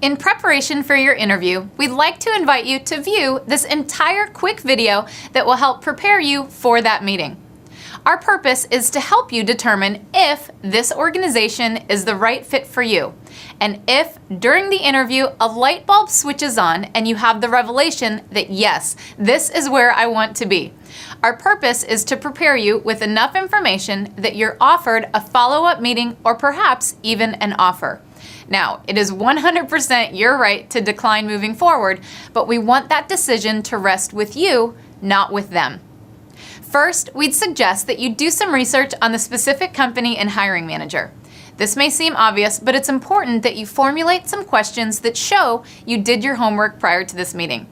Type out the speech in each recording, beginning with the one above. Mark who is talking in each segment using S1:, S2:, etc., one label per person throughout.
S1: In preparation for your interview, we'd like to invite you to view this entire quick video that will help prepare you for that meeting. Our purpose is to help you determine if this organization is the right fit for you, and if during the interview a light bulb switches on and you have the revelation that yes, this is where I want to be. Our purpose is to prepare you with enough information that you're offered a follow-up meeting or perhaps even an offer. Now, it is 100% your right to decline moving forward, but we want that decision to rest with you, not with them. First, we'd suggest that you do some research on the specific company and hiring manager. This may seem obvious, but it's important that you formulate some questions that show you did your homework prior to this meeting.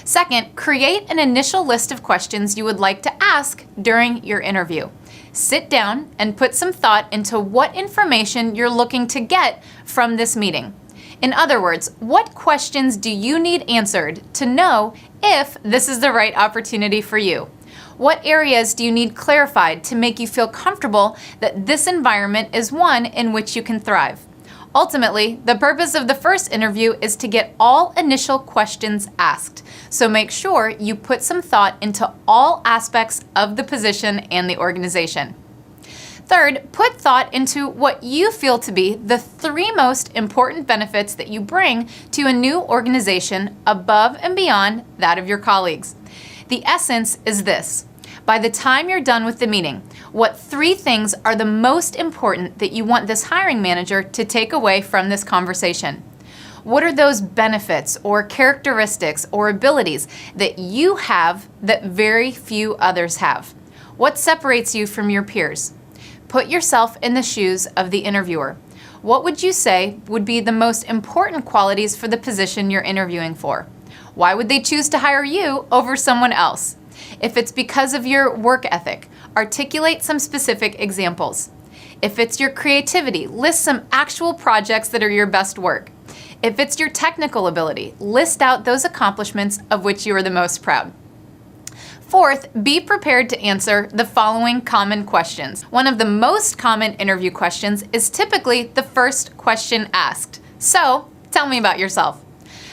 S1: Second, create an initial list of questions you would like to ask during your interview. Sit down and put some thought into what information you're looking to get from this meeting. In other words, what questions do you need answered to know if this is the right opportunity for you? What areas do you need clarified to make you feel comfortable that this environment is one in which you can thrive? Ultimately, the purpose of the first interview is to get all initial questions asked. So make sure you put some thought into all aspects of the position and the organization. Third, put thought into what you feel to be the 3 most important benefits that you bring to a new organization above and beyond that of your colleagues. The essence is this. By the time you're done with the meeting, what 3 things are the most important that you want this hiring manager to take away from this conversation? What are those benefits or characteristics or abilities that you have that very few others have? What separates you from your peers? Put yourself in the shoes of the interviewer. What would you say would be the most important qualities for the position you're interviewing for? Why would they choose to hire you over someone else? If it's because of your work ethic, articulate some specific examples. If it's your creativity, list some actual projects that are your best work. If it's your technical ability, list out those accomplishments of which you are the most proud. Fourth, be prepared to answer the following common questions. One of the most common interview questions is typically the first question asked. So, tell me about yourself.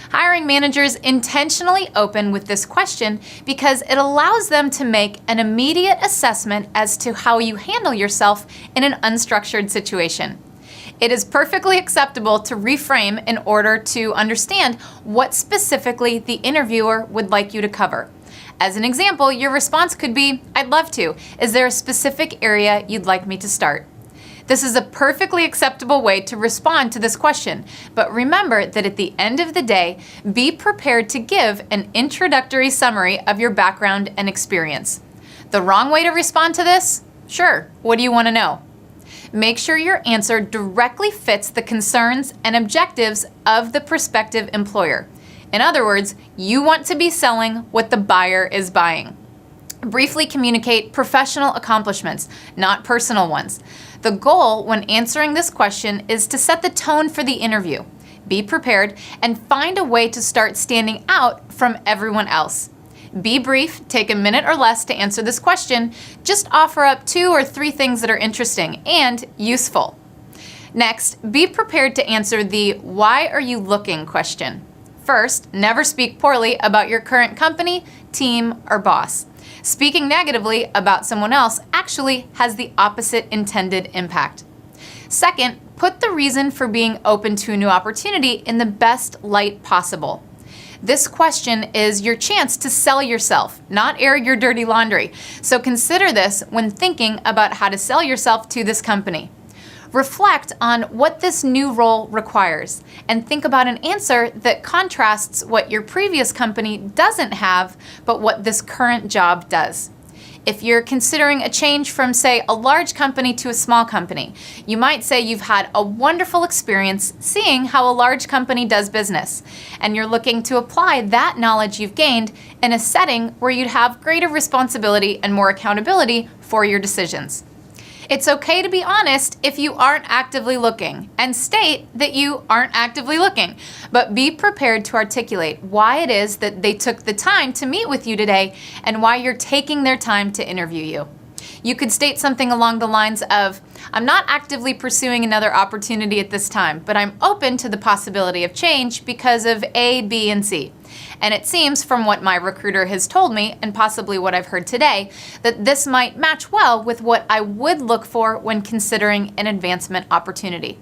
S1: Hiring managers intentionally open with this question because it allows them to make an immediate assessment as to how you handle yourself in an unstructured situation. It is perfectly acceptable to reframe in order to understand what specifically the interviewer would like you to cover. As an example, your response could be, "I'd love to. Is there a specific area you'd like me to start?" This is a perfectly acceptable way to respond to this question, but remember that at the end of the day, be prepared to give an introductory summary of your background and experience. The wrong way to respond to this? Sure, what do you want to know? Make sure your answer directly fits the concerns and objectives of the prospective employer. In other words, you want to be selling what the buyer is buying. Briefly communicate professional accomplishments, not personal ones. The goal when answering this question is to set the tone for the interview. Be prepared and find a way to start standing out from everyone else. Be brief, take a minute or less to answer this question. Just offer up 2 or 3 things that are interesting and useful. Next, be prepared to answer the "why are you looking" question. First, never speak poorly about your current company, team, or boss. Speaking negatively about someone else actually has the opposite intended impact. Second, put the reason for being open to a new opportunity in the best light possible. This question is your chance to sell yourself, not air your dirty laundry. So consider this when thinking about how to sell yourself to this company. Reflect on what this new role requires and think about an answer that contrasts what your previous company doesn't have, but what this current job does. If you're considering a change from, say, a large company to a small company, you might say you've had a wonderful experience seeing how a large company does business, and you're looking to apply that knowledge you've gained in a setting where you'd have greater responsibility and more accountability for your decisions. It's okay to be honest if you aren't actively looking, and state that you aren't actively looking, but be prepared to articulate why it is that they took the time to meet with you today and why you're taking their time to interview you. You could state something along the lines of, I'm not actively pursuing another opportunity at this time, but I'm open to the possibility of change because of A, B, and C. And it seems from what my recruiter has told me, and possibly what I've heard today, that this might match well with what I would look for when considering an advancement opportunity.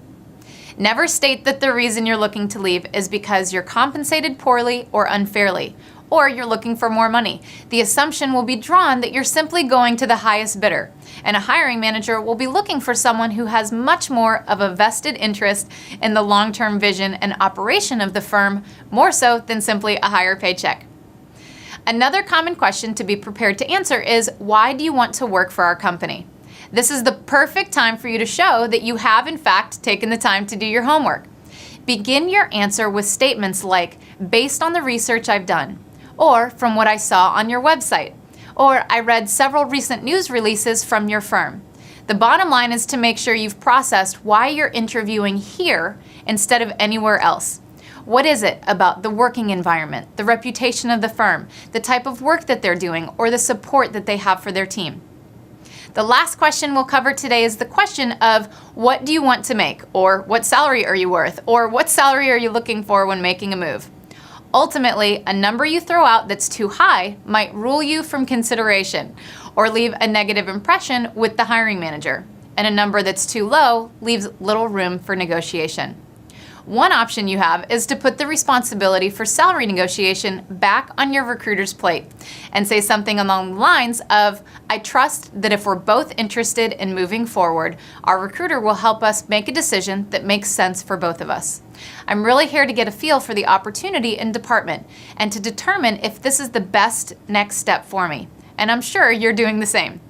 S1: Never state that the reason you're looking to leave is because you're compensated poorly or unfairly, or you're looking for more money. The assumption will be drawn that you're simply going to the highest bidder, and a hiring manager will be looking for someone who has much more of a vested interest in the long-term vision and operation of the firm, more so than simply a higher paycheck. Another common question to be prepared to answer is, why do you want to work for our company? This is the perfect time for you to show that you have, in fact, taken the time to do your homework. Begin your answer with statements like, based on the research I've done, or from what I saw on your website, or I read several recent news releases from your firm. The bottom line is to make sure you've processed why you're interviewing here instead of anywhere else. What is it about the working environment, the reputation of the firm, the type of work that they're doing, or the support that they have for their team? The last question we'll cover today is the question of, what do you want to make, or what salary are you worth, or what salary are you looking for when making a move? Ultimately, a number you throw out that's too high might rule you from consideration or leave a negative impression with the hiring manager, and a number that's too low leaves little room for negotiation. One option you have is to put the responsibility for salary negotiation back on your recruiter's plate and say something along the lines of, I trust that if we're both interested in moving forward, our recruiter will help us make a decision that makes sense for both of us. I'm really here to get a feel for the opportunity and department and to determine if this is the best next step for me. And I'm sure you're doing the same.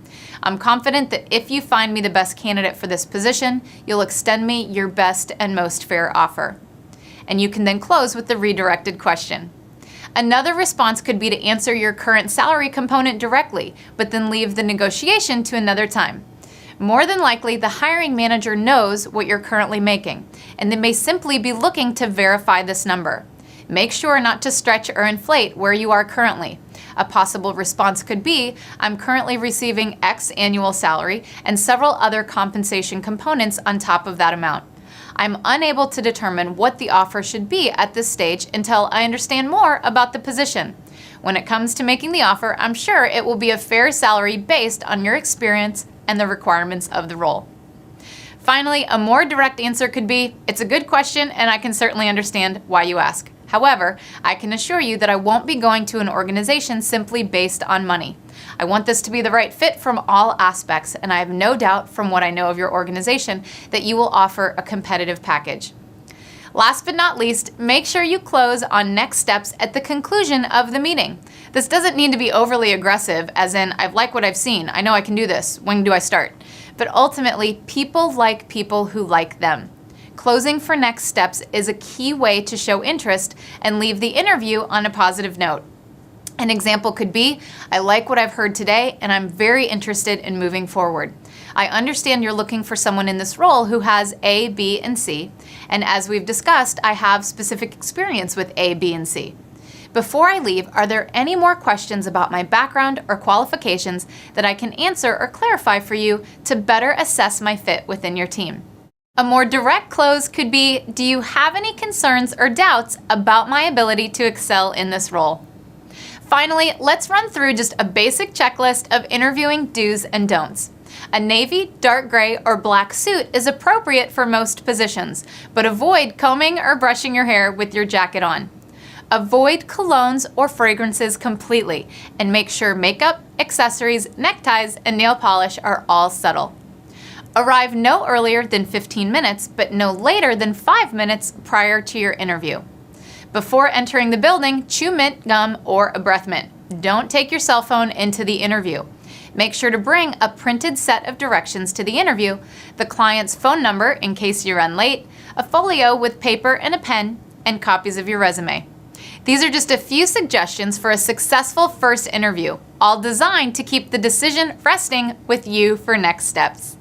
S1: I'm confident that if you find me the best candidate for this position, you'll extend me your best and most fair offer. And you can then close with the redirected question. Another response could be to answer your current salary component directly, but then leave the negotiation to another time. More than likely, the hiring manager knows what you're currently making, and they may simply be looking to verify this number. Make sure not to stretch or inflate where you are currently. A possible response could be, I'm currently receiving X annual salary and several other compensation components on top of that amount. I'm unable to determine what the offer should be at this stage until I understand more about the position. When it comes to making the offer, I'm sure it will be a fair salary based on your experience and the requirements of the role. Finally, a more direct answer could be, it's a good question and I can certainly understand why you ask. However, I can assure you that I won't be going to an organization simply based on money. I want this to be the right fit from all aspects, and I have no doubt from what I know of your organization that you will offer a competitive package. Last but not least, make sure you close on next steps at the conclusion of the meeting. This doesn't need to be overly aggressive, as in, I like what I've seen, I know I can do this, when do I start? But ultimately, people like people who like them. Closing for next steps is a key way to show interest and leave the interview on a positive note. An example could be, I like what I've heard today and I'm very interested in moving forward. I understand you're looking for someone in this role who has A, B, and C, and as we've discussed, I have specific experience with A, B, and C. Before I leave, are there any more questions about my background or qualifications that I can answer or clarify for you to better assess my fit within your team? A more direct close could be, do you have any concerns or doubts about my ability to excel in this role? Finally, let's run through just a basic checklist of interviewing do's and don'ts. A navy, dark gray, or black suit is appropriate for most positions, but avoid combing or brushing your hair with your jacket on. Avoid colognes or fragrances completely, and make sure makeup, accessories, neckties, and nail polish are all subtle. Arrive no earlier than 15 minutes, but no later than 5 minutes prior to your interview. Before entering the building, chew mint gum or a breath mint. Don't take your cell phone into the interview. Make sure to bring a printed set of directions to the interview, the client's phone number in case you run late, a folio with paper and a pen, and copies of your resume. These are just a few suggestions for a successful first interview, all designed to keep the decision resting with you for next steps.